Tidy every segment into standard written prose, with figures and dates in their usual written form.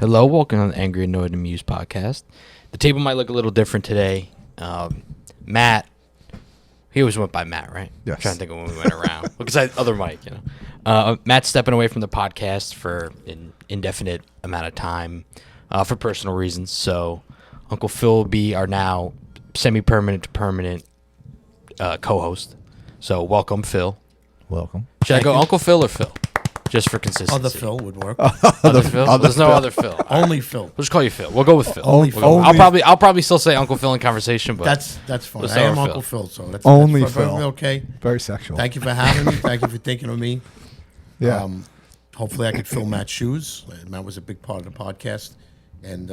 Hello, welcome to the Angry, Annoyed, and Amused podcast. The table might look a little different today. Matt, he always went by Matt, right? Yes. I'm trying to think of when we went around. Besides other Mike, Matt's stepping away from the podcast for an indefinite amount of time for personal reasons. So Uncle Phil will be our now semi-permanent to permanent co-host. So welcome, Phil. Welcome. Should I go Uncle Phil or Phil? Just for consistency. Other Phil would work. Other Phil? There's no other Phil. Only Phil. We'll just call you Phil. We'll go with Phil. Only We'll Phil. go- I'll probably still say Uncle Phil in conversation, but That's fine. Let's I am start with Uncle Phil, so that's Only that's Phil. perfectly okay. Very sexual. Thank you for having me. Thank you for thinking of me. Yeah. Hopefully, I could fill Matt's shoes. Matt was a big part of the podcast, and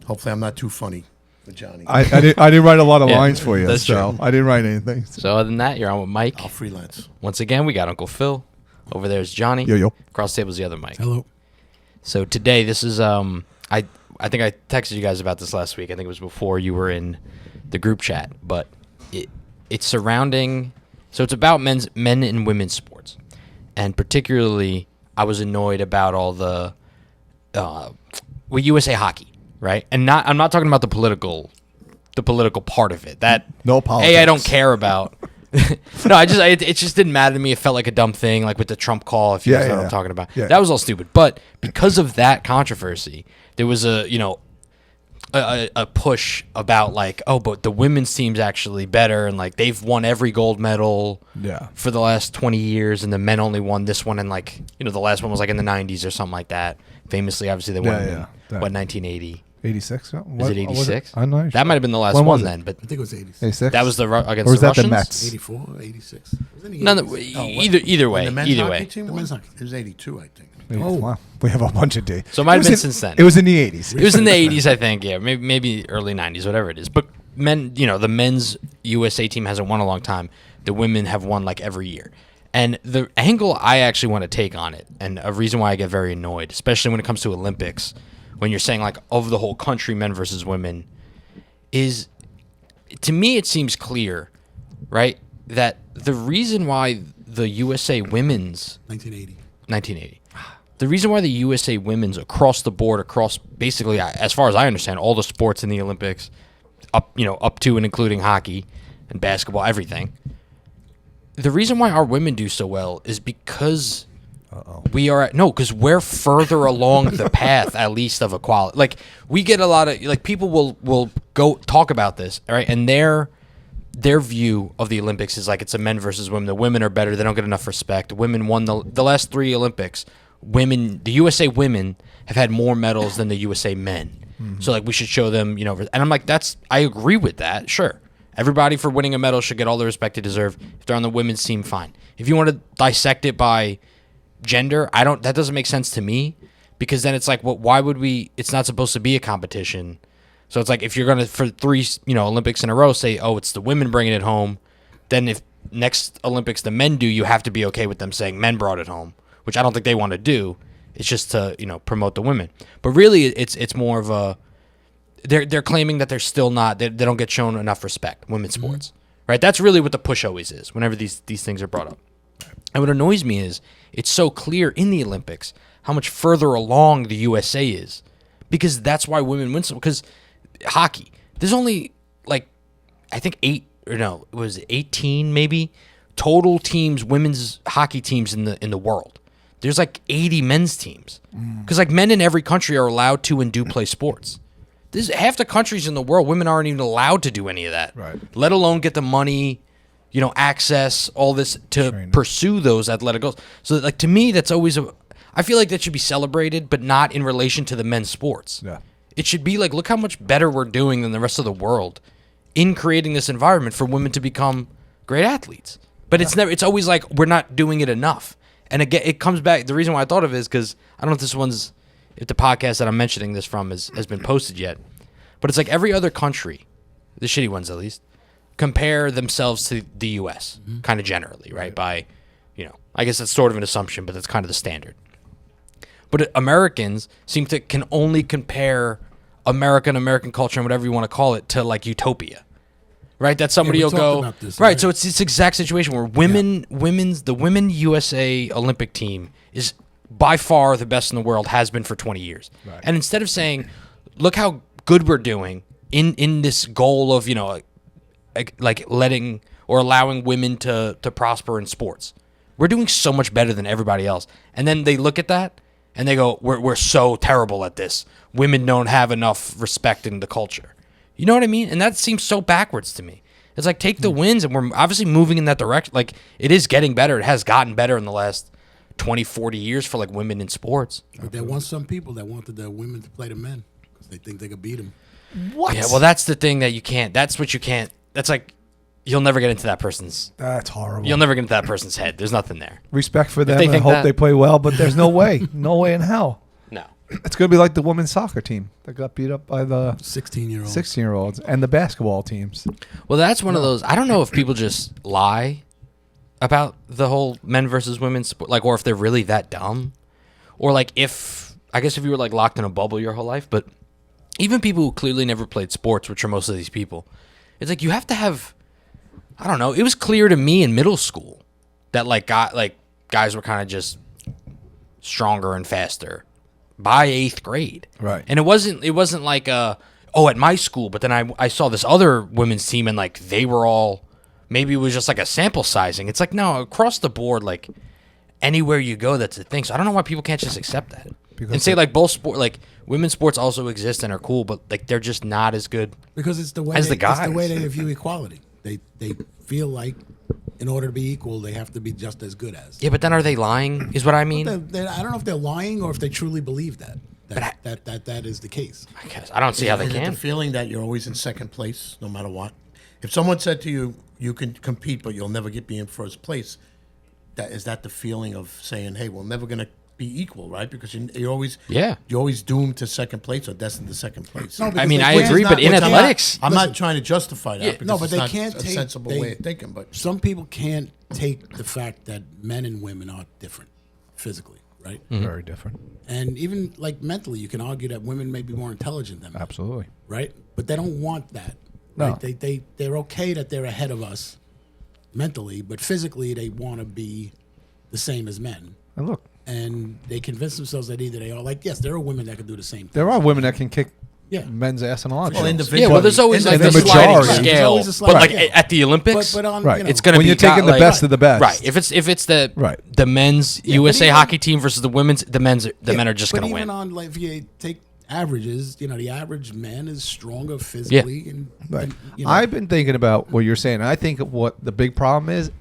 hopefully, I'm not too funny for Johnny. I didn't write a lot of Yeah, lines for you, that's so true. I didn't write anything. so other than that, you're on with Mike. I'll freelance. Once again, we got Uncle Phil. Over there is Johnny. Yo. Across the table is the other Mike. Hello. So today, this is I think I texted you guys about this last week. I think it was before you were in the group chat, but it's surrounding. So it's about men and women's sports, and particularly, I was annoyed about all the USA Hockey, right? And I'm not talking about the political part of it. That No politics. I don't care about. No, it just didn't matter to me. It felt like a dumb thing, like with the Trump call. If you guys know what I'm talking about, Yeah. that was all stupid. But because of that controversy, there was a push about like, oh, but the women's team's actually better, and like they've won every gold medal Yeah. for the last 20 years, and the men only won this one, and like the last one was like in the 90s or something like that. Famously, obviously, they won in 1980. 86? Is it 86? I'm not sure. That might have been the last When was one it? then, but I think it was 86. 86? that was the against Or was the that the Russians. Mets? 84, 86. It was in the None 80s. either way, When the men's either hockey way. team The won? men's hockey. It was 82, I think. Oh, wow. We have a bunch of days. So it might have been was since then. It was in the 80s. It was in the 80s, I think. Yeah, maybe early 90s, whatever it is. But men, the men's USA team hasn't won a long time. The women have won like every year. And the angle I actually want to take on it, and a reason why I get very annoyed, especially when it comes to Olympics, when you're saying like of the whole country, men versus women, is to me it seems clear, right, that the reason why the USA women's 1980. the reason why the USA women's across the board, across basically, as far as I understand, all the sports in the Olympics, up to and including hockey and basketball, everything. The reason why our women do so well is because because we're further along the path, at least of equality. Like we get a lot of people will go talk about this, right? And their view of the Olympics is like it's a men versus women. The women are better. They don't get enough respect. Women won the last 3 Olympics. The USA women have had more medals than the USA men. Mm-hmm. So like we should show them, and I'm like, I agree with that. Sure. Everybody for winning a medal should get all the respect they deserve. If they're on the women's team, fine. If you want to dissect it by gender, that doesn't make sense to me, because then it's like, why would we? It's not supposed to be a competition. So it's like if you're gonna for 3 Olympics in a row say, oh, it's the women bringing it home, then if next Olympics the men do, you have to be okay with them saying men brought it home, which I don't think they want to do. It's just to promote the women. But really, it's more of a they're claiming that they're still not they don't get shown enough respect, women's sports, right? That's really what the push always is whenever these things are brought up. And what annoys me is it's so clear in the Olympics how much further along the USA is, because that's why women win. Because hockey, there's only I think 18 maybe total teams, women's hockey teams in the world. There's like 80 men's teams, because men in every country are allowed to and do play sports. There's half the countries in the world, women aren't even allowed to do any of that, Right. let alone get the money, access, all this to pursue those athletic goals. So to me, that's always I feel like that should be celebrated, but not in relation to the men's sports. Yeah. It should be like, look how much better we're doing than the rest of the world in creating this environment for women to become great athletes. But it's always like we're not doing it enough. And again, it comes back. The reason why I thought of it is because I don't know if the podcast that I'm mentioning this from has been posted yet, but it's like every other country, the shitty ones at least, compare themselves to the U.S. Kind of generally, right? By, I guess that's sort of an assumption, but that's kind of the standard. But Americans can only compare American culture and whatever you want to call it to like utopia, right? That somebody will go about this, right. right? So it's this exact situation where the women USA Olympic team is by far the best in the world, has been for 20 years. Right. And instead of saying, look how good we're doing in this goal of, like letting or allowing women to prosper in sports. We're doing so much better than everybody else. And then they look at that and they go, we're so terrible at this. Women don't have enough respect in the culture. You know what I mean? And that seems so backwards to me. It's like, take the wins, and we're obviously moving in that direction. Like, it is getting better. It has gotten better in the last 20, 40 years for, like, women in sports. But there want some people that wanted the women to play the men because they think they could beat them. What? Yeah, well, that's the thing that you can't. That's what you can't. That's like, you'll never get into that person's. That's horrible. You'll never get into that person's head. There's nothing there. Respect for them. they And I think hope that- they play well, but there's no way. No way in hell. No. It's going to be like the women's soccer team that got beat up by the 16-year-olds. 16-year-olds and the basketball teams. Well, that's one of those. I don't know if people just lie about the whole men versus women sport, like, or if they're really that dumb, or like if you were like locked in a bubble your whole life. But even people who clearly never played sports, which are most of these people, it's like you have to have. I don't know. It was clear to me in middle school that guys were kind of just stronger and faster by 8th grade. Right. And it wasn't like at my school, but then I saw this other women's team and like they were all, maybe it was just like a sample sizing. It's like, no, across the board, like anywhere you go, that's the thing. So I don't know why people can't just accept that and say like both sport, like women's sports also exist and are cool, but like they're just not as good. Because it's the way As the it's the way guys. they view equality. They feel like in order to be equal, they have to be just as good as. Yeah, but then are they lying? Is what I mean. I don't know if they're lying or if they truly believe that that is the case. I guess I don't see how they Is it can. the feeling that you're always in second place, no matter what? If someone said to you, you can compete, but you'll never be in first place, is that the feeling of saying, hey, we're never going to be equal, right? Because you're always doomed to second place or destined to second place. No, I because mean, they I can't- agree, but in they can't- athletics, I'm Listen, not trying to justify that because no, but it's they not can't a take sensible they- way of thinking. But some people can't take the fact that men and women are different physically, right? Very different. And even like mentally, you can argue that women may be more intelligent than men, Absolutely. right? But they don't want that. No. Right? They're okay that they're ahead of us mentally, but physically they want to be the same as men. And look, And they convince themselves that either they are like, yes, there are women that can do the same thing. there are women that can kick Yeah. men's ass in a lot of Well, shows. individually- yeah. Well, there's always like the the sliding majority. scale, There's always a but like sliding scale. at the Olympics, But on, Right. you know, it's gonna When be you're taking the like- best of the best. Right. If it's the Right. the men's Yeah, USA but even- hockey team versus the women's, the men are just but gonna even win. on like if you take averages, the average man is stronger physically, and, Right. and, I've been thinking about what you're saying. I think what the big problem is,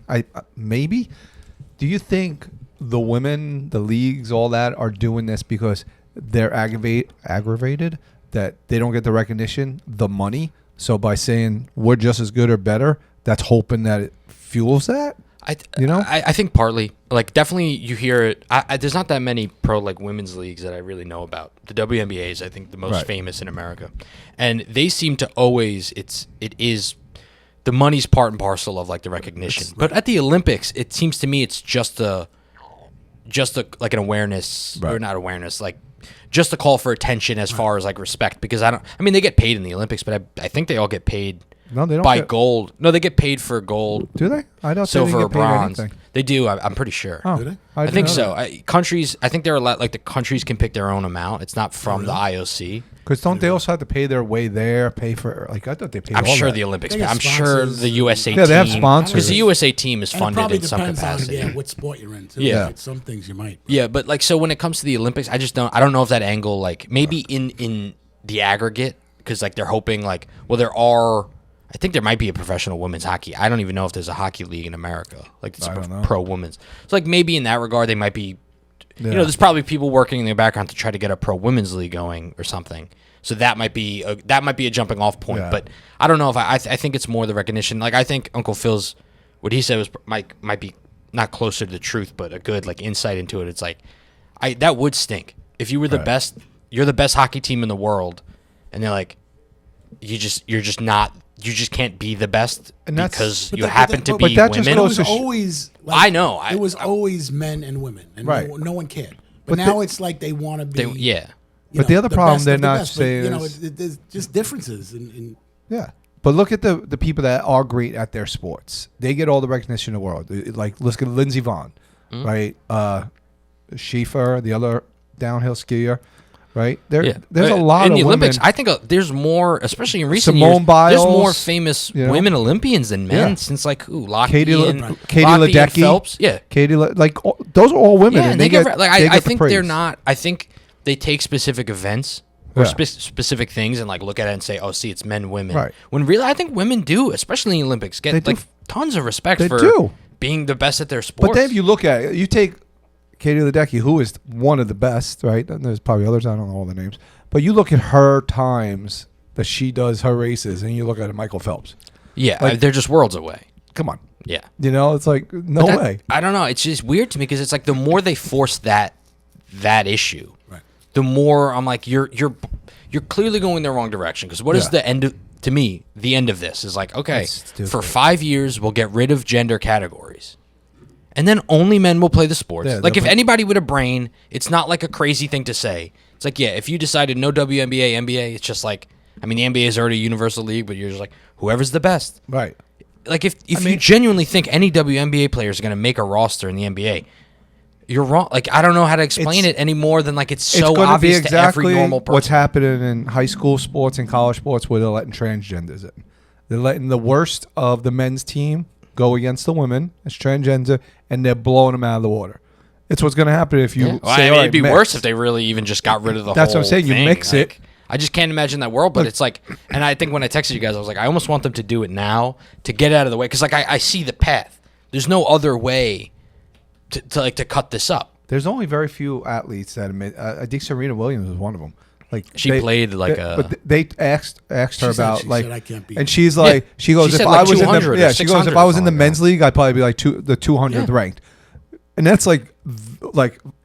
maybe, do you think the women, the leagues, all that are doing this because they're aggravated that they don't get the recognition, the money? So by saying we're just as good or better, that's hoping that it fuels that? I think partly, like, definitely you hear it. There's not that many pro like women's leagues that I really know about. The WNBA is, I think, the most Right. famous in America, and they seem to always it is the money's part and parcel of like the recognition. But at the Olympics, it seems to me it's just a like an awareness or Right. not awareness, like just a call for attention as far as like respect. Because I mean they get paid in the Olympics, but I think they all get paid. No, they don't by get- gold. No, they get paid for gold. Do they? I don't Silver or get paid bronze. anything. They do. I'm pretty sure. Oh, Do they? I didn't think know so. that. Countries. I think they're like the countries can pick their own amount. It's not from the IOC. Because don't they also have to pay their way there, pay for, like, I thought they paid I'm all sure that. the Olympics. They got I'm sure sponsors the USA team. Yeah, they have sponsors. Because the USA team is and it funded probably in some depends capacity. on what sport you're in too. Yeah. Right? Some things you might. Yeah, but like so when it comes to the Olympics, I don't know if that angle like maybe in the aggregate because like they're hoping like I think there might be a professional women's hockey. I don't even know if there's a hockey league in America like it's I don't know. pro women's. So like maybe in that regard they might be Yeah. there's probably people working in the background to try to get a pro women's league going or something. So that might be a jumping off point. Yeah. But I don't know if I think it's more the recognition. Like I think Uncle Phil's what he said was might be not closer to the truth, but a good like insight into it. It's like that would stink if you were the Right. best. You're the best hockey team in the world, and they're like, you're just not. You just can't be the best And that's- because But you that- happen but to that- be but that just women. It goes was to always. I know. It was always men and women, and Right. no one cared. But But now the- it's like they want to be. Yeah. you But the other problem best they're of the not best. saying But, is- there's just differences in Yeah. But look at the people that are great at their sports. They get all the recognition in the world. Like, let's get Lindsey Vonn, right? Schiefer, the other downhill skier, right? Yeah. There's a lot in of the Olympics. women. I think there's more, especially in recent Simone years. Biles, there's more famous you know? women Olympians than men Yeah. since like who Lochte Katie and Ledecky, Phelps. Yeah, those are all women. yeah. and They get, get, like they I get the think they're praise. not. I think they take specific events or Yeah. specific things and like look at it and say, oh, see, it's men, women. Right. When really, I think women do, especially in the Olympics, They get do. like tons of respect They for do. being the best at their sport. But then if you look at it, you take Katie Ledecky, who is one of the best, right? And there's probably others. I don't know all the names. But you look at her times that she does her races, and you look at Michael Phelps. yeah, like- they're just worlds away. Come on. Yeah. You know, it's like, no That- way. I don't know. It's just weird to me because it's like the more they force that issue, Right. the more I'm like, you're clearly going the wrong direction. Because what is Yeah. the end of, to me, the end of this is like, okay, That's stupid. for 5 years we'll get rid of gender categories, and then only men will play the sports. Yeah, like if but- anybody with a brain, it's not like a crazy thing to say. It's like, yeah, if you decided no WNBA, NBA, it's just like, I mean, the NBA is already a universal league, but you're just like, whoever's the best. Right. Like if you genuinely think any WNBA player is going to make a roster in the NBA, you're wrong. Like I don't know how to explain It's- it any more than like it's so it's going to be obvious to every exactly normal person. what's happening in high school sports and college sports where they're letting transgenders in. They're letting the worst of the men's team go against the women as transgender, and they're blowing them out of the water. It's what's going to happen if you Yeah. Well, say, I mean, all right, it'd be mix. worse if they really even just got rid of the That's whole what I'm saying. You thing. mix it. Like, I just can't imagine that world, but it's like, and I think when I texted you guys, I was like, I almost want them to do it now to get out of the way. Cause like, I see the path. There's no other way to cut this up. There's only very few athletes that admit. I think Serena Williams was one of them. Like She played like a- But they asked her said- about she like, said, "I can't be and here." she's like, Yeah. she goes, She if said I like was in 200 the or yeah, she goes, 600 if I was or in the something men's league, I'd probably be like the 200th Yeah. ranked, and that's like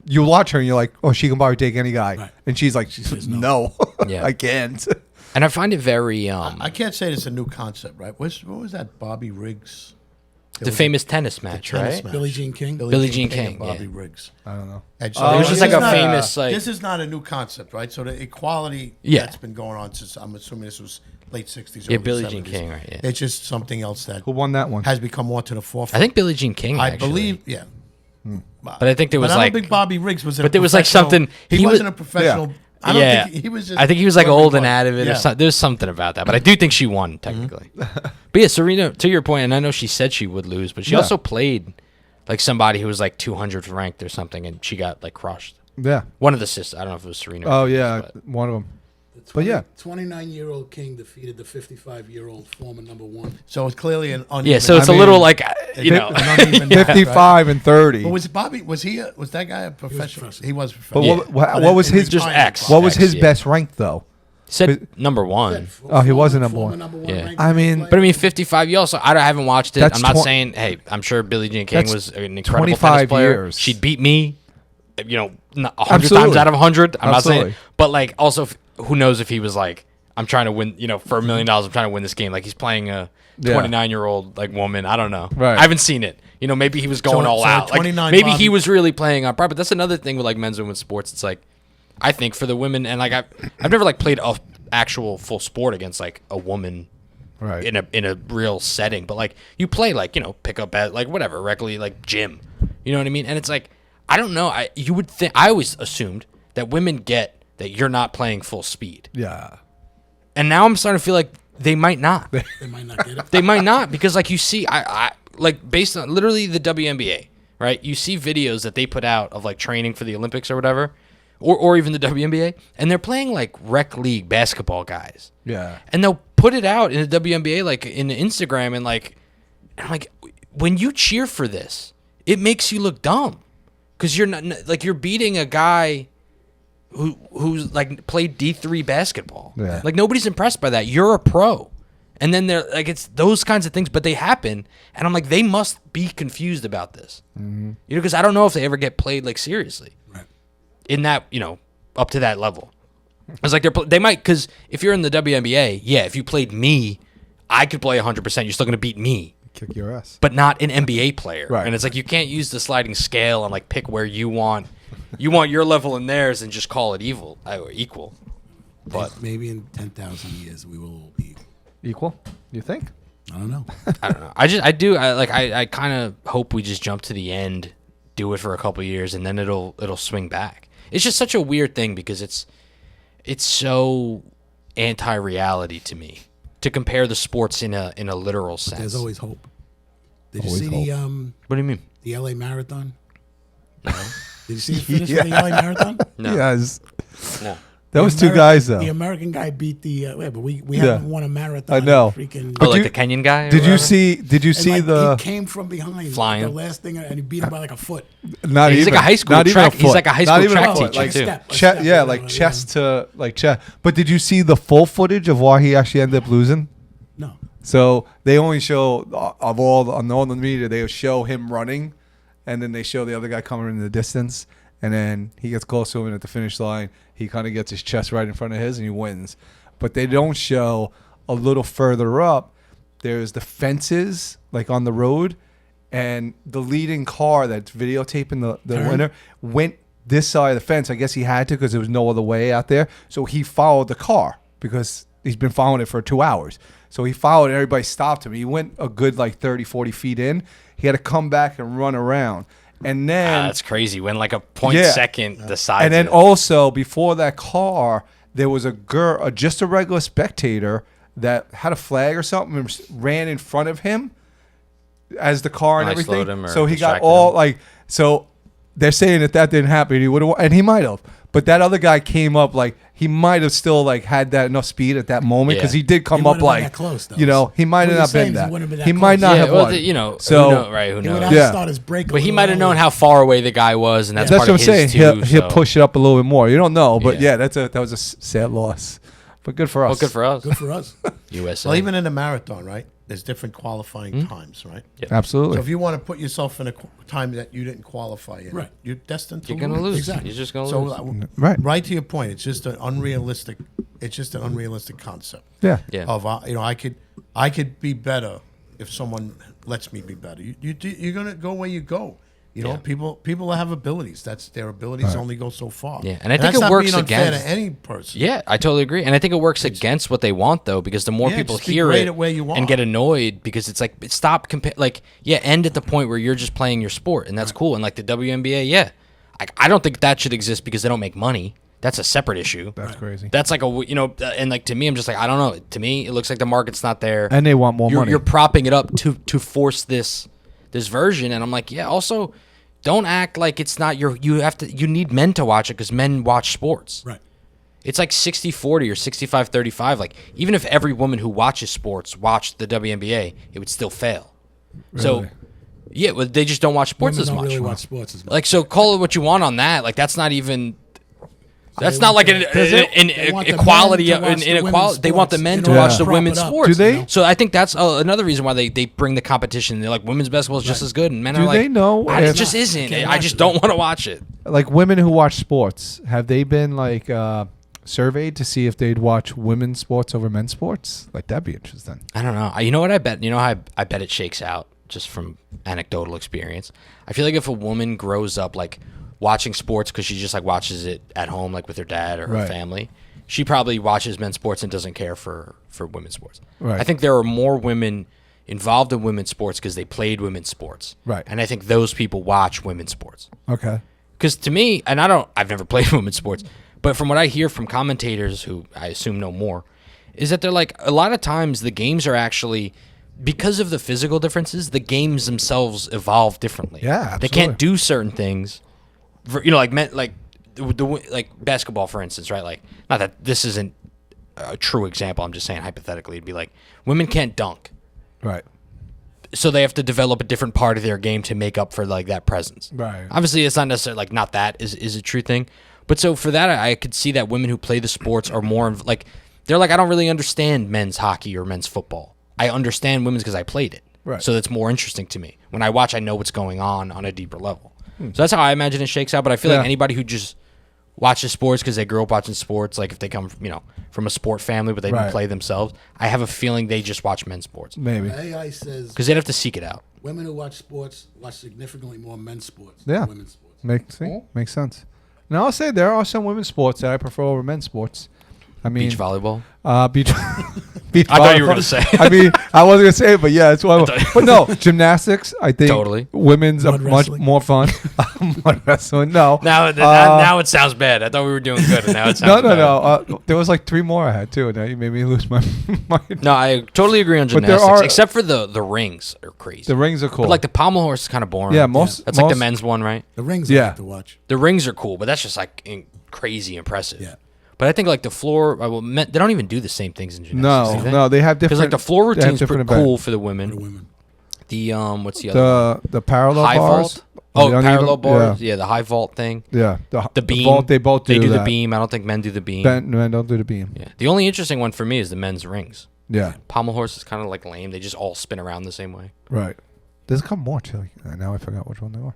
you watch her and you're like, oh, she can probably take any guy, Right. and she's like, no, Yeah. I can't. and I find it very, I can't say it's a new concept, right? What was that Bobby Riggs? the famous tennis match, tennis right? match. Billie Jean King? Billie Jean King, and Bobby yeah. Riggs. I don't know. And Oh, It was this just like is a not famous, like, This is not a new concept, right? So the equality Yeah. that's been going on since, I'm assuming this was late 60s, Yeah, early Billie Jean 70s. King, right, yeah. It's just something else that Who won that one? has become more to the forefront. I think Billie Jean King, I actually. believe, yeah. But I think there was But I like, don't think Bobby Riggs was. but there was like something- He, he wasn't was- a professional. Yeah. I don't yeah, think he was. Just I think he was like whoever he old and was. out of it, Yeah. or something. There's something about that, but I do think she won technically. But yeah, Serena, to your point, and I know she said she would lose, but she Yeah. also played like somebody who was like 200th ranked or something, and she got like crushed. Yeah. One of the sisters, I don't know if it was Serena. Oh or yeah, but- one of them. The But yeah. 29-year-old King defeated the 55-year-old former number one. So it's clearly an uneven. yeah. So it's I a little mean, like you know. an uneven match, right? 55 and 30. But was Bobby? Was he? Was that guy a professional? professional. He was. But professional. what was in his Just retirement, X. probably. what was his yeah. best rank though? said number one. Oh, he was a Former- number one. former number Yeah. ranked I mean- player. But I mean, 55. You also, I haven't watched it. That's I'm not twen- saying. Hey, I'm sure Billie Jean King That's was an incredible 25 tennis player. years. She'd beat me. You know, 100 Absolutely. times out of 100. I'm not saying. Absolutely. But like, also, who knows if he was like, I'm trying to win. You know, for $1 million, I'm trying to win this game. Like he's playing a Yeah. 29-year-old like woman. I don't know. Right. I haven't seen it. You know, maybe he was going all so out. Like 29 maybe Bobby- he was really playing on pride. But that's another thing with like men's and women's sports. It's like, I think for the women, and like I've never like played a actual full sport against like a woman Right. in a real setting, but like you play like, you know, pick up at like whatever, regularly like gym. You know what I mean? And it's like, I don't know. You would think, I always assumed that women get that you're not playing full speed. Yeah. And now I'm starting to feel like they might not. They might not get it. They might not, because like you see, I like based on literally the WNBA, right? You see videos that they put out of like training for the Olympics or whatever, or even the WNBA, and they're playing like rec league basketball guys. Yeah. And they'll put it out in the WNBA, like in Instagram, and like, I'm like, when you cheer for this, it makes you look dumb, because you're not like, you're beating a guy who's like played D3 basketball. Yeah. Like nobody's impressed by that. You're a pro, and then they're like, it's those kinds of things, but they happen, and I'm like, they must be confused about this, you know, because I don't know if they ever get played like seriously Right. in that, you know, up to that level. It's like they might, because if you're in the WNBA, yeah, if you played me, I could play 100%. You're still going to beat me, Kick your ass. but not an NBA player. Right. And it's like you can't use the sliding scale and like pick where you want your level and theirs and just call it equal. But Maybe in 10,000 years we will all be. Equal? You think? I don't know. I don't know. I kind of hope we just jump to the end do it for a couple of years, and then it'll swing back. It's just such a weird thing because it's so anti-reality to me to compare the sports in a literal sense. There's always hope. Did Always you see What do you mean? the LA Marathon? No. Did you see the finish of the LA Marathon? No. Yes. No. That was The two guys though. The American guy beat the. But we Yeah. haven't won a marathon. I know. Freaking. Oh, like you- the Kenyan guy? or Did you whatever? see? Did you And, see like, the? He came from behind, Flying. the last thing, and he beat him by like a foot. Not He's even. like a high school not even track- a he's foot. like a high Not school even track a foot. teacher, Like, too. Step, Chest, yeah, whatever, like chest to chest. But did you see the full footage of why he actually ended up losing? No. So they only show of all on all the media, they show him running, and then they show the other guy coming in the distance, and then he gets close to him, and at the finish line, he kind of gets his chest right in front of his, and he wins. But they don't show a little further up. There's the fences like on the road, and the leading car that's videotaping the Turn. winner went this side of the fence. I guess he had to because there was no other way out there. So he followed the car because he's been following it for 2 hours. So he followed and everybody stopped him. He went a good like 30, 40 feet in. He had to come back and run around. And then That's crazy. When like a point Yeah. second decides. and then it. also before that car, there was a girl, just a regular spectator that had a flag or something and ran in front of him as the car and Like everything. slowed him or So he got distracted all him. like so. They're saying that didn't happen. He would have, and he might have. But that other guy came up like he might have still like had that enough speed at that moment because Yeah. he did come He up wouldn't have been like that close, though. you know he might What have you're not saying been is he that. wouldn't have been He that might close. not yeah, have well, won. you know, So- who know, right? Who He would knows? have Yeah. to start his break. But he might have known how far away the guy was, and that's That's part what I'm of saying. his too. He'll so- push it up a little bit more. You don't know, but Yeah. yeah, that was a sad loss. But good for us. Well, good for us. Good for us. USA. Well, even in a marathon, right? There's different qualifying Hmm? times, right? Absolutely. So if you want to put yourself in a time that you didn't qualify in, Right. you're destined to You're gonna lose. Exactly. You're just gonna So lose. Right. right to your point, it's just an unrealistic. It's just an unrealistic concept. Yeah. Yeah. Of I could be better if someone lets me be better. You're gonna go where you go. You know, Yeah. people have abilities. That's their abilities only go so far. Yeah, and I think that's it not works being unfair against- to any person. Yeah, I totally agree, and I think it works against what they want though, because the more Yeah, people just be hear great it at where you and are. get annoyed, because it's like stop end at the point where you're just playing your sport, and that's cool. And like the WNBA, yeah, I don't think that should exist because they don't make money. That's a separate issue. That's crazy. That's like and like to me, I'm just like I don't know. To me, it looks like the market's not there, And they want more money. You're propping it up to force this version, and I'm like, yeah. Also, don't act like it's not your. You need men to watch it because men watch sports. Right. It's like 60-40 or 65-35. Like, even if every woman who watches sports watched the WNBA, it would still fail. So, Really? yeah, well, they just don't watch sports Women as don't much. really watch sports as much. Like, so call it what you want on that. Like, that's not even. That's They not want like an They want the equality. men to watch An the inequality. women's They want the sports men in to order watch to the prop women's it up. sports. Do they? you know? So I think that's another reason why they bring the competition. They're like, women's basketball is just as good, and men Do are like, they know It if- just You isn't. can't I watch just it. don't want to watch it. Like women who watch sports, have they been like surveyed to see if they'd watch women's sports over men's sports? Like that'd be interesting. I don't know. You know what I bet? You know how I bet it shakes out just from anecdotal experience. I feel like if a woman grows up like watching sports because she just like watches it at home, like with her dad or her Right. family, she probably watches men's sports and doesn't care for women's sports. Right. I think there are more women involved in women's sports because they played women's sports. Right. And I think those people watch women's sports. Okay. Because to me, and I've never played women's sports, but from what I hear from commentators who I assume know more, is that they're like, a lot of times the games are actually, because of the physical differences, the games themselves evolve differently. Yeah, They can't absolutely. do certain things, like men, like like basketball, for instance, right? Like, not that this isn't a true example, I'm just saying hypothetically, it'd be like, women can't dunk. Right. So they have to develop a different part of their game to make up for like that presence. Right. Obviously, it's not necessarily like not that is a true thing, but so for that, I could see that women who play the sports are more like they're like I don't really understand men's hockey or men's football. I understand women's because I played it. Right. So that's more interesting to me. When I watch, I know what's going on a deeper level. So that's how I imagine it shakes out. But I feel Yeah. like anybody who just watches sports because they grew up watching sports, like if they come from a sport family but they Right. didn't play themselves, I have a feeling they just watch men's sports Maybe. AI says because they'd have to seek it out. women who watch sports watch significantly more men's sports Yeah. than women's sports. Makes sense. Now I'll say there are some women's sports that I prefer over men's sports. I mean, Beach volleyball. Beach. Beach I thought you were volleyball. gonna say. I mean, I wasn't gonna say it, but yeah, that's why. But no, gymnastics. I think Totally. women's are Mud much wrestling. more fun. Mud wrestling. No. Now it sounds bad. I thought we were doing good, and now it sounds bad. There was like 3 more I had too, and now you made me lose my mind. No, I totally agree on But there gymnastics, are- except for the rings are crazy. The rings are cool. But like the pommel horse is kind of boring. Yeah, That's like the men's one, right? The rings Yeah. I like to watch. The rings are cool, but that's just like crazy impressive. Yeah. But I think like the floor, they don't even do the same things in gymnastics. no, they have different. Because like the floor they have routine's pretty different events. cool for the women. The women. The what's the other? The parallel High bars. vault. Oh, The uneven- parallel bars. Yeah. Yeah, the high vault thing. Yeah, The beam. vault, they both do They do that. the beam. I don't think men do the beam. Men don't do the beam. Yeah. The only interesting one for me is the men's rings. Yeah, Pommel horse is kind of like lame. They just all spin around the same way. right. There's a couple more too. Now I forgot which one they were.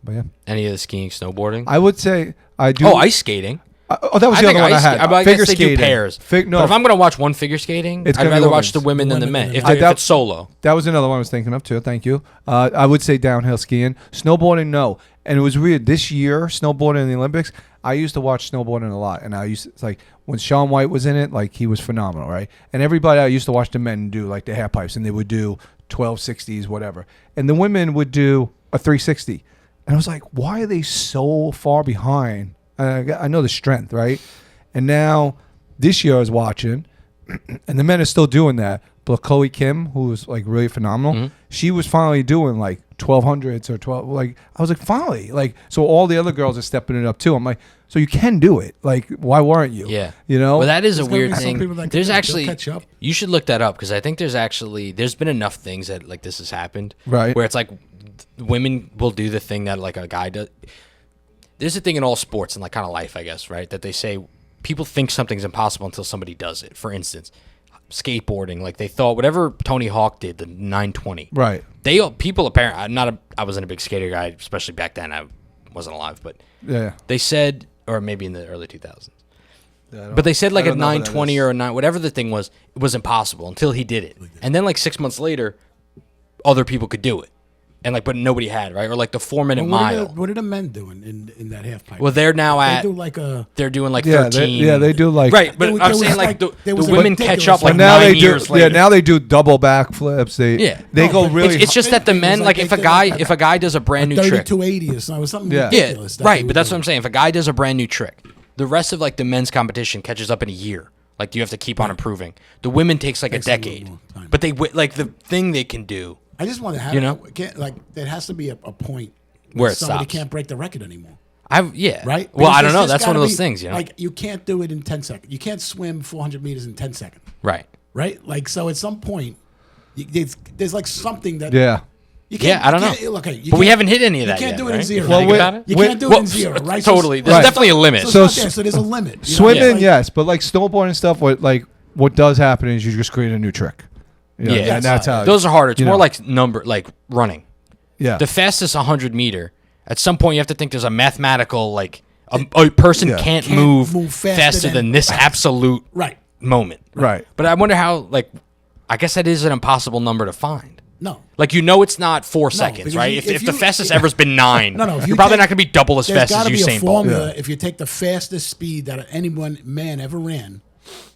But yeah, Any of the skiing, snowboarding. I would say I do. Oh, ice skating. That was the think other one I ice had. I guess Figure they skating. do pairs. No, But if I'm gonna watch one figure skating, It's I'd gonna be rather watch the women's. women than the Women men. than If, the men. if it's solo. that was another one I was thinking of too. Thank you. I would say downhill skiing, snowboarding. No, and it was weird this year. Snowboarding in the Olympics. I used to watch snowboarding a lot, and it's like when Shaun White was in it, like he was phenomenal, right? And everybody I used to watch the men do like the half pipes, and they would do 1260s, whatever, and the women would do a 360, and I was like, why are they so far behind? I know the strength, right? And now this year I was watching, and the men are still doing that. But Chloe Kim, who was like really phenomenal, she was finally doing like 1200s or 12. Like I was like, finally, like so all the other girls are stepping it up too. I'm like, so you can do it. Like why weren't you? Yeah. you know. Well, that is There's a gonna weird be some thing. people that There's they'll actually catch up. you should look that up because I think there's been enough things that like this has happened. Right. Where it's like women will do the thing that like a guy does. There's a thing in all sports and like kind of life, I guess, right? That they say people think something's impossible until somebody does it. For instance, skateboarding, like they thought whatever Tony Hawk did, the 920. Right. People apparently I wasn't a big skater guy, especially back then. I wasn't alive, but Yeah. they said, or maybe in the early 2000s. But they said like I a don't know what that 920 is. or a 9, whatever the thing was, it was impossible until he did it. And then like 6 months later, other people could do it. And like, but nobody had, right? Or like the 4-minute mile. What are the men doing in that half pipe? Well, they're now they at, do like a. they're doing like Yeah, 13. they do like Right, but There was- I'm there saying was like like- the there was a women catch ridiculous up like one. now 9 they years do. later. Yeah, now they do double backflips. They Yeah. they No, go but really. It's just that the It was men, like like if they a did guy like if a guy does a brand new trick, 3280 or something Yeah. ridiculous. yeah, that they right. were But that's what doing. I'm saying. If a guy does a brand new trick, the rest of like the men's competition catches up in a year. Like you have to keep on improving. The women takes like Takes a a little decade, more time. but they like the thing they can do. I just want to have You know? like there has to be a point Where it somebody stops. can't break the record anymore. Yeah. Right? Well, I Because don't know. there's That's one of gotta those be- things, you know. Like you can't do it in 10 seconds. You can't swim 400 meters in 10 seconds. Right. Right? Like so at some point there's like something that yeah. you Yeah, I don't know. But we can't- haven't hit any of that You can't yet, do it in right? zero. If you think Well, about it? You Wait, can't do it well, in zero, right? totally. There's Right. definitely a limit. So, So it's not there, so there's a limit. you know? Swimming, It's like- yes, but like snowboarding stuff, what does happen is you just create a new trick. You know, Yeah. and that's how. Those are harder. It's you more know. like running. yeah. The fastest 100 meter. At some point, you have to think there's a mathematical like a person Yeah. can't Can't move move faster faster than than- this absolute Right. moment. Right. But I wonder how like I guess that is an impossible number to find. No. Like it's not 4 seconds, because right? you- If if the you- fastest ever's been 9, No, if you're probably take- not going to be double as There's fast as gotta be a Usain Bolt. formula. Yeah. If you take the fastest speed that man ever ran,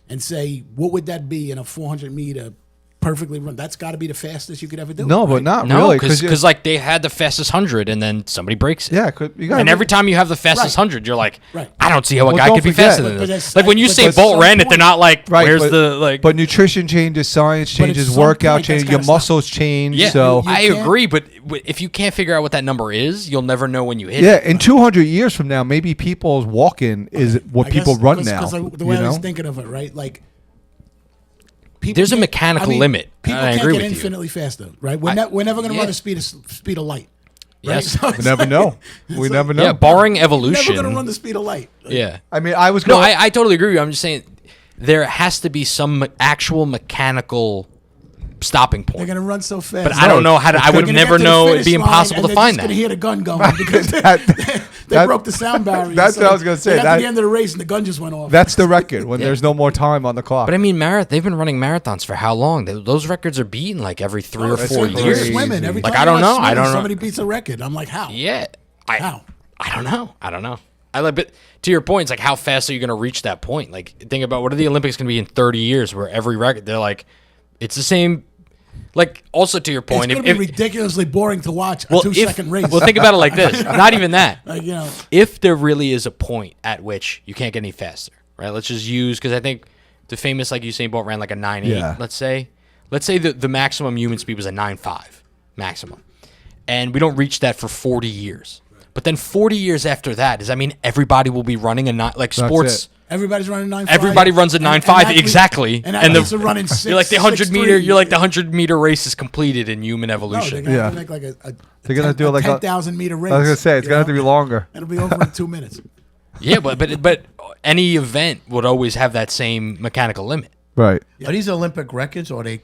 and say what would that be in a 400 meter perfectly run? That's got to be the fastest you could ever do. No, right? but not No, really. because like they had the fastest 100 and then somebody breaks it. yeah, you got And every time you have the fastest Right. 100, you're like, Right. I don't see how a Well, guy don't could be forget- faster But- than but this. that's Like when like- Usain but Bolt some ran it, they're point- not like, Right, where's but, the like? But nutrition changes, science But at changes, some workout point, that's changes, gotta your stop. muscles change. Yeah, so I can't- agree, but if you can't figure out what that number is, you'll never know when you hit yeah, it. in 200 years from now, maybe people's walking is what I people guess- run 'cause- now. 'cause the you way I was know? thinking of it, right? Like people There's a can't- mechanical limit. People I can't agree get with you. infinitely faster, right? We're never going to yeah. run the speed of light. Right? Yes. So We it's never like- know. it's We like- never know. Yeah, barring You're never evolution. going to run the speed of light. Like, Yeah. I mean, I was No, going. I totally agree with you. I'm just saying there has to be some actual mechanical stopping They're point. going to run so fast. But I don't know how to. I They're would gonna never get to the know. It'd finish be line impossible and to they're find just that. going to hear the gun going because they that- broke the sound barrier. that's what I was gonna say. At That- the end of the race, and the gun just went off. That's the record when there's no more time on the clock. But I mean, they've been running marathons for how long? Those records are beaten like every 3 or that's 4 crazy. years. Swimming every Like, time I don't watch know. I swimming, don't know. Somebody beats a record. I'm like, how? Yeah. How? I don't know. but to your point, it's like how fast are you going to reach that point? Like think about what are the Olympics going to be in 30 years, where every record they're like, it's the same. Like also to your point, It's going to be ridiculously boring to watch a 2-second race. Well, think about it like this. Not even that. Like, you know, If there really is a point at which you can't get any faster, right? Let's just use because I think the famous like Usain Bolt ran like a 9.8. Yeah. Let's say the maximum human speed was a 9.5 maximum, and we don't reach that for 40 years. But then 40 years after that, does that mean everybody will be running a nine? Like sports, it. everybody's running 9.5. everybody runs a 9.5 exactly, And athletes are running 6. you're like the 100 6'3". meter. You're like the 100-meter race is completed in human No, evolution. they're Yeah. gonna make like They're gonna do like a 10,000 meter race. I was gonna say it's you gonna have to know? be longer. It'll be over in 2 minutes. Yeah, but any event would always have that same mechanical limit. Right. Are these Olympic records, or they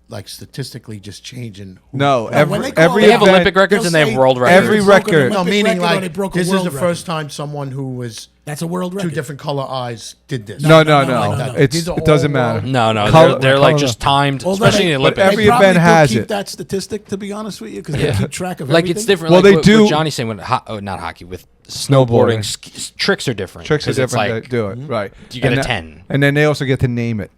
like statistically just changing? No, when they every call every it- They have event, Olympic records and they have say world records. every they broke an record. No, Olympic meaning record or they like broke a this is world the record. first time someone who was That's a world record. two different color eyes did this. No, No, no, no, no. no, no. It's These are it doesn't all matter. world- No, Color- they're like color- just timed, Although especially in the Olympics. every they probably event do has keep it. that statistic, to be honest with you, because Yeah. they keep track of like everything. it's different. Well, like they what do- Johnny's saying when not hockey with snowboarding. Tricks are different. Tricks are 'cause it's different. like- They do it right. You get And a that- 10. and then they also get to name it.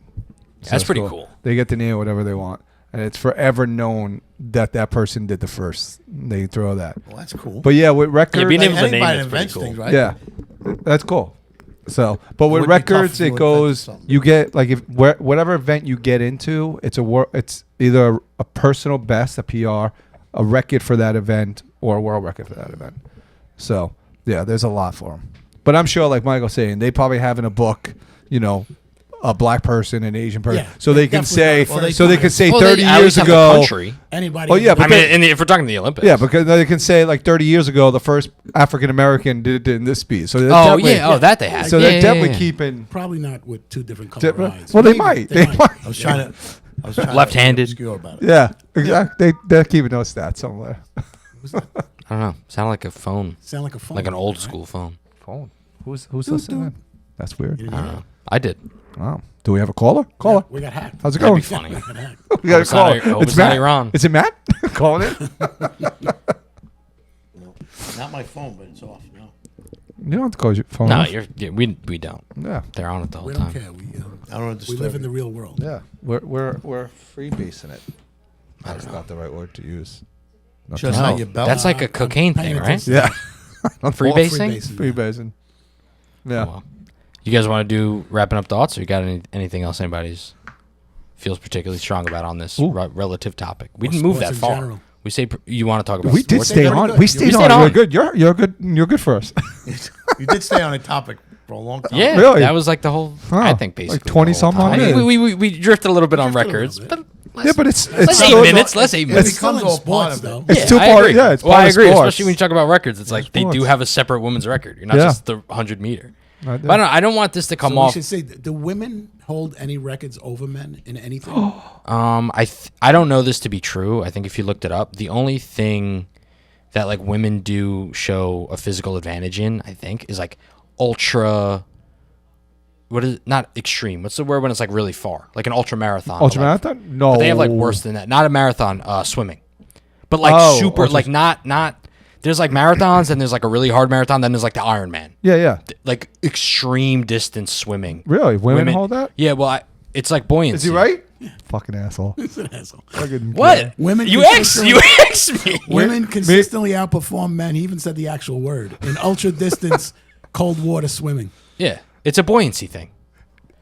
So That's it's pretty cool. They get to name whatever they want, and it's forever known that that person did the first. They throw that. Well, that's cool. But yeah, with records, being like able to name anybody it's pretty invents cool. things, right? yeah, that's cool. So, but with would be tough records, if you it invented goes. something. You get like if whatever event you get into, it's either a personal best, a PR, a record for that event, or a world record for that event. So yeah, there's a lot for them. But I'm sure, like Michael's saying, they probably have in a book, a black person, an Asian person, Yeah, so they can definitely say, not a first so they time. can say Well, 30 they at years least have the ago. country. Anybody. Oh, yeah, but I mean, if we're talking the Olympics. Yeah, because they can say like 30 years ago, the first African American did it in this speed. So they're Oh definitely- yeah, that they have. So yeah, they're yeah, definitely yeah. keeping. probably not with two different color eyes. Well, they Maybe, might. They might. I was trying to Left-handed. be obscure about it. Yeah, exactly. They're keeping those stats somewhere. I don't know. Sound like a phone, Sound like a phone. like an old right? school phone. Phone. Who's listening? That's weird. I don't know. I did. Wow. Do we have a caller? Caller. We got hacked. How's it That'd going? be funny. We got hacked. We got a Hope it's not- caller. hope it's not Iran. Is it Matt? Calling in. Not my phone, but it's off now. You don't have to call your phone. No, off. we don't. Yeah. They're on it the whole We time. don't care. We I don't understand. live in the real world. Yeah. We're freebasing it. That's not the right word to use. Not Just to- not No, your belt. that's like a I'm cocaine paying thing, right? attention. Yeah. Freebasing. Freebasing. Freebasing. Yeah. Oh, well. You guys want to do wrapping up thoughts, or you got anything else anybody's feels particularly strong about on this Ooh. relative topic? We Or didn't move sports that in far. general. We say you want to talk about. We did sports. stay pretty on. good. We We stayed stayed on. on. You're good. You're good. You're good for us. You did stay on a topic for a long time. Yeah, Really? that was like the whole. Huh. I think Like basically 20 the whole some odd time. minutes. We drifted a little bit on Drifted a little records, bit. but Yeah, but it's less still 8 minutes. Less 8 It minutes. becomes in all sports, part of though. it. It's two I part. agree. Yeah, it's well, part I of agree, sports. especially when you talk about records. It's like they do sports. have a separate women's record. You're not Yeah. just the 100 meter. I do. But I don't want this to come So off. we should say, do women hold any records over men in anything? I don't know this to be true. I think if you looked it up, the only thing that like women do show a physical advantage in, I think, is like ultra. What is it? Not extreme? What's the word when it's like really far, like an ultra marathon? Ultra Like- marathon? No. But they have like worse than that. Not a marathon, swimming, but like Oh, super, ultra- like not. There's like marathons, and there's like a really hard marathon. Then there's like the Ironman, Yeah, yeah. like extreme distance swimming. Really? Women hold that? Yeah, well, it's like buoyancy. Is he right? Fucking asshole. It's an asshole. Fucking- What? Women You consistently- ex me. Women consistently outperform men. He even said the actual word in ultra distance cold water swimming. Yeah, it's a buoyancy thing.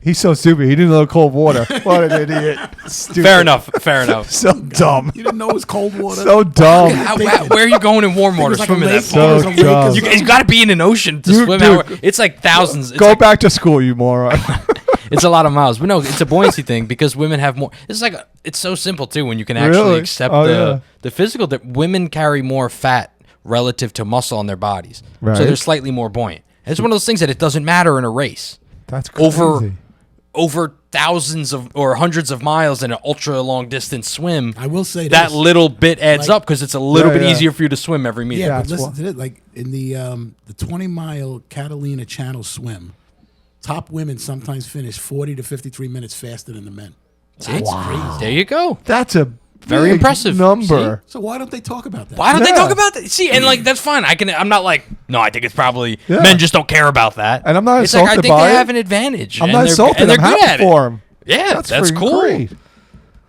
He's so stupid. He didn't know cold water. What an idiot. Stupid. Fair enough. Fair enough. So dumb. You didn't know it was cold water. So dumb. Where are you going in warm water was like a swimming lake. that So far? It was a lake dumb. or You got to be in an ocean to You swim. do. It's like thousands. It's Go like, back to school, you moron. It's a lot of miles, but no, it's a buoyancy thing because women have more. It's like it's so simple too when you can actually Really? accept Oh, yeah. the physical. That women carry more fat relative to muscle on their bodies, Right. so they're slightly more buoyant. And it's one of those things that it doesn't matter in a race. That's crazy. Over thousands of or hundreds of miles in an ultra long distance swim. I will say that this. little bit adds Like- up because it's a little Yeah, bit yeah. easier for you to swim every meter. Yeah, That's but listen why- to this. Like in the 20-mile Catalina Channel swim, top women sometimes finish 40 to 53 minutes faster than the men. That's crazy. There you go. That's a very big impressive number. So why don't they talk about that? Why don't they Yeah. talk about that? See, and like that's fine. I'm not like no. I think it's probably Yeah. men just don't care about that. And I'm not It's like I insulted think by they it. have an advantage. I'm and not they're- insulted. and they're I'm good happy at it. for him. Yeah, that's freaking cool. great.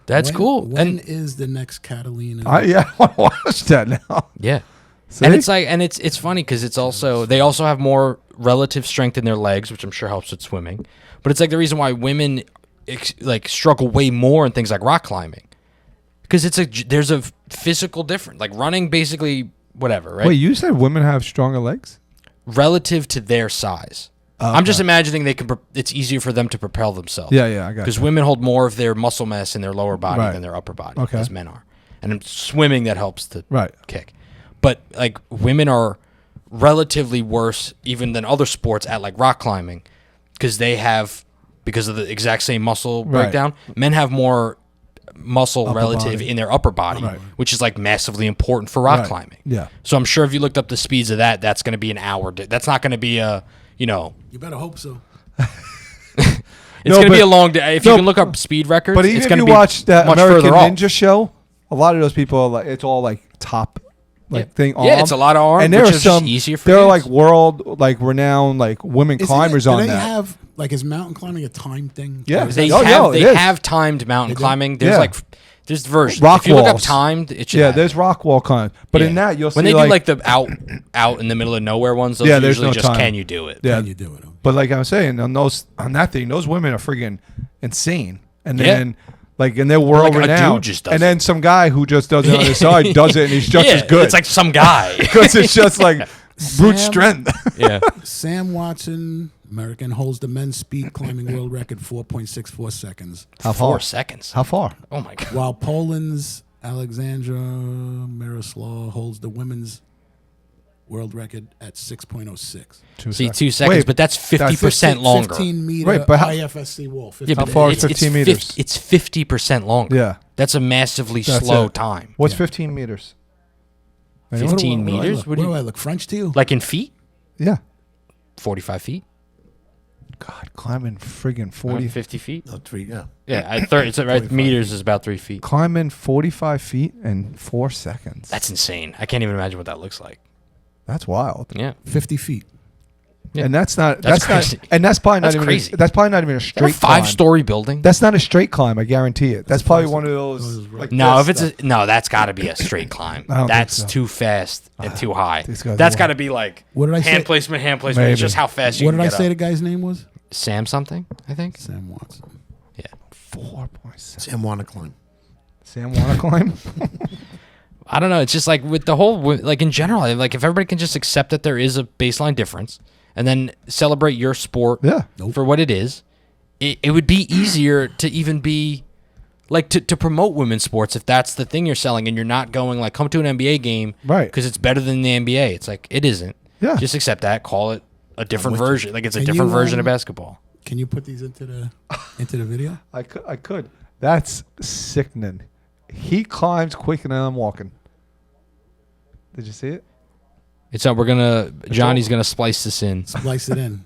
That's cool. When And is the next Catalina? I want to watch that now. yeah. See? And it's like, and it's funny because it's also they also have more relative strength in their legs, which I'm sure helps with swimming. But it's like the reason why women like struggle way more in things like rock climbing because there's a physical difference. Like running, basically whatever, right? Wait, you said women have stronger legs? Relative to their size. I'm just imagining they can. It's easier for them to propel themselves. Yeah, I got Because you. women hold more of their muscle mass in their lower body Right. than their upper body, Okay. as men are. And in swimming, that helps to Right. kick. But like women are relatively worse even than other sports at like rock climbing because because of the exact same muscle Right. breakdown. Men have more muscle Upper relative body. in their upper body, Right. which is like massively important for rock Right. climbing. Yeah. So I'm sure if you looked up the speeds of that, that's going to be an hour. That's not going to be a, You better hope so. it's going to be a long day. If you can look up speed records, But even it's if going to you be watch that much American further off. Ninja show, a lot of those people are like it's all like top thing. Yeah, it's a lot of arm, and there which are is just some easier for there are dudes. like world like renowned like women climbers do on they that. have like is mountain climbing a time thing? Yeah. Or is They that- have it is. timed mountain They do? climbing. There's Yeah. like there's versions. Rock if you look up walls. timed, it should Yeah, have there's it. rock wall climb, but in Yeah. that you'll when see they do like the out in the middle of nowhere ones, those Yeah, are there's usually no just time. can you do it? yeah. Can you do it? But like I was saying on that thing, those women are friggin' insane, and Yeah. then. Like and they're world Like, a dude renowned, just does and it. then some guy who just does it on the side does it, and he's just yeah, as good. It's like some guy. because it's just like brute Sam- strength. yeah. Sam Watson, American, holds the men's speed climbing world record 4.64 seconds, How 4 far? seconds. How far? Oh my god. while Poland's Alexandra Miroslav holds the women's world record at 6.06. 2 See, seconds. 2 seconds, Wait, but that's 50% 15 longer. 15 meter Wait, but how- IFSC wall. 50 Yeah, How but far is it's 15 meters? It's 50% longer. Yeah. That's a massively That's slow it. time. What's 15 meters? Anyone? 15 What do I meters? look? What do What you- do I look French to you? Like in feet? Yeah. 45 feet? God, climbing friggin' 40. 50 feet? No, 3, yeah. Yeah, it's right. Meters is about 3 feet. Climbing 45 feet in 4 seconds. That's insane. I can't even imagine what that looks like. That's wild. Yeah. 50 feet. Yeah. And that's not. That's That's, crazy. not. And that's probably That's not even. crazy. That's probably not even a Is that a straight climb. 5-story building? That's not a straight climb. I guarantee it. That's probably one of those. Like No, this if it's stuff. no, that's got to be a straight climb. I don't think That's so. too fast and too high. these guys That's are got to be like What did I say? hand placement. It's Maybe. just how fast you What can did I get say up. the guy's name was? Sam something, I think. Sam Watson. Yeah. 4.7. Sam wanna climb. Sam wanna climb? I don't know. It's just like with the whole like in general, like if everybody can just accept that there is a baseline difference and then celebrate your sport Yeah. for what it is, it would be easier to even be like to promote women's sports if that's the thing you're selling and you're not going like come to an NBA game Right. because it's better than the NBA. It's like it isn't. Yeah. Just accept that. Call it a different with you. version. Like it's a Can different you, version of basketball. Can you put these into the video? I could. That's sickening. He climbs quicker than I'm walking. Did you see it? It's Johnny's gonna splice this in Splice it in.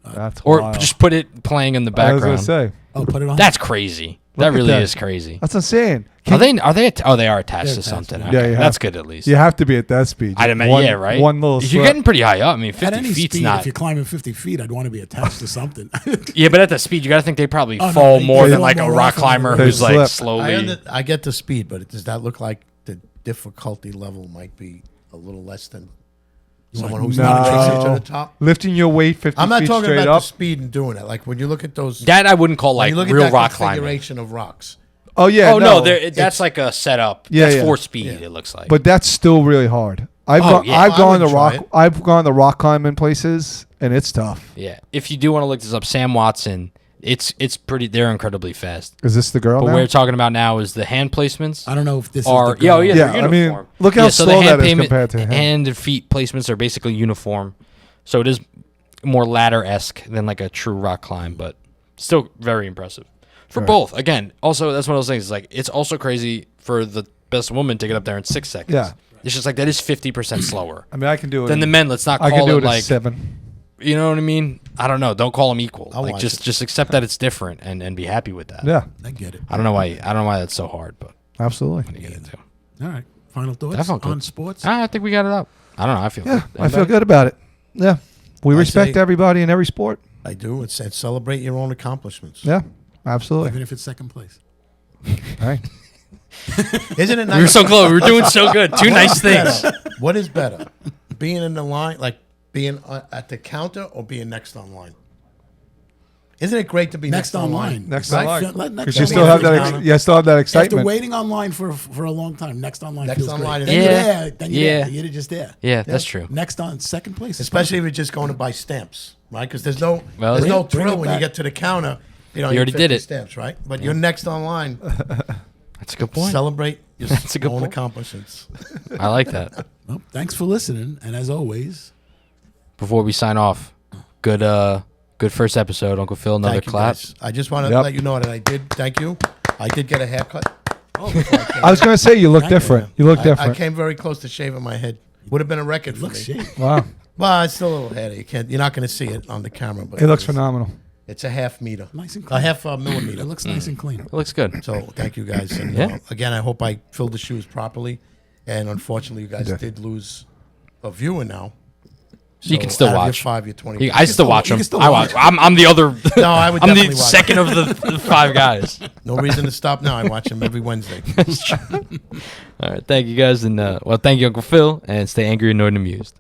That's or wild. just put it playing in the I was background. gonna say. Oh, put it on. That's crazy. Look That at really that. is crazy. That's what I'm saying. Are they? Oh, they are attached They're to attached, something. yeah. Okay. Yeah, you That's have- good at least. You have to be at that speed. I'd imagine. One- Yeah, right. One little You're slip. getting pretty high up. I mean, At 50 any feet's speed, not. if you're climbing 50 feet, I'd want to be attached to something. Yeah, but at the speed, you got to think they probably Oh, no, fall they- more they than fall like a more rock often climber than they who's like slip. slowly. I get the speed, but does that look like the difficulty level might be a little less than someone who's not racing to the top? Lifting your weight 50 I'm not feet talking straight about up. the speed and doing it. Like when you look at those, That I wouldn't call when like you look at real that rock climbing. configuration of rocks. Oh yeah. Oh no, that's like a setup. Yeah, That's yeah. for speed. Yeah. It looks like. But that's still really hard. yeah. I've I gone would to try rock. it. I've gone to rock climbing places, and it's tough. yeah, if you do want to look this up, Sam Watson. It's pretty. They're incredibly fast. Is this the girl But now? what we're talking about now is the hand placements. I don't know if this Are is the girl. yeah, Yeah, they're I mean, uniform. look how so the slow hand that is payment- compared to him. hand and feet placements are basically uniform, so it is more ladder-esque than like a true rock climb, but still very impressive for both. Again, also that's one of those things. It's like it's also crazy for the best woman to get up there in 6 seconds. Yeah. It's just like that is 50% slower I mean, I can do it. than the men. Let's not I call can do it it at like 7. you know what I mean. I don't know. Don't call them equal. I'll Like watch just it. just accept that it's different and be happy with that. Yeah. I get it. I don't know why that's so hard, but Absolutely. Get into. All right. Final thoughts That felt good. on sports? I think we got it up. I don't know. I feel Yeah, good. I feel good about it. Yeah. We I respect say- everybody in every sport. I do. And celebrate your own accomplishments. Yeah, absolutely. Even if it's second place. All right. Isn't it nice? We were so close. We were doing so good. Two nice things. Better? What is better? Being in the line, like being at the counter or being next online? Isn't it great to be next, online? Next Right? online. Next Because you That still means have that. it's You still have that After excitement. waiting online for a long time, next online Next feels online great. is- Then you're Yeah. there. Then you're Yeah. there. You're just there. Yeah, that's true. Next on second place. is Especially if you're just going to buy stamps, right? Because there's no Well, there's no bring it thrill when you back. get to the counter. You already get did 50 it. Stamps, right? But you're next online. That's a good point. Celebrate your That's a good own point. accomplishments. I like that. well, thanks for listening, and as always, Before we sign off, good first episode, Uncle Phil. Another Thank you, clap. guys. I just want to Yep. let you know that I did. Thank you. I did get a haircut. I was going to say you look different. You look I different. came very close to shaving my head. Would have been a record for looks me. shit. Wow. Well, it's still a little heady. You're not going to see it on the camera, but It looks is. phenomenal. It's a half meter, Nice and a clean. half It millimeter. looks nice and clean. It looks good. So thank you guys, and Yeah. again, I hope I filled the shoes properly. And unfortunately, you guys did. did lose a viewer now. You can still out of your watch. 5, you're 20. I still watch you them. can still I watch. I'm the other. No, I would I'm the definitely watch. second of the five guys. No reason to stop now. I watch them every Wednesday. All right. Thank you guys, and thank you, Uncle Phil, and stay angry, annoyed, and amused.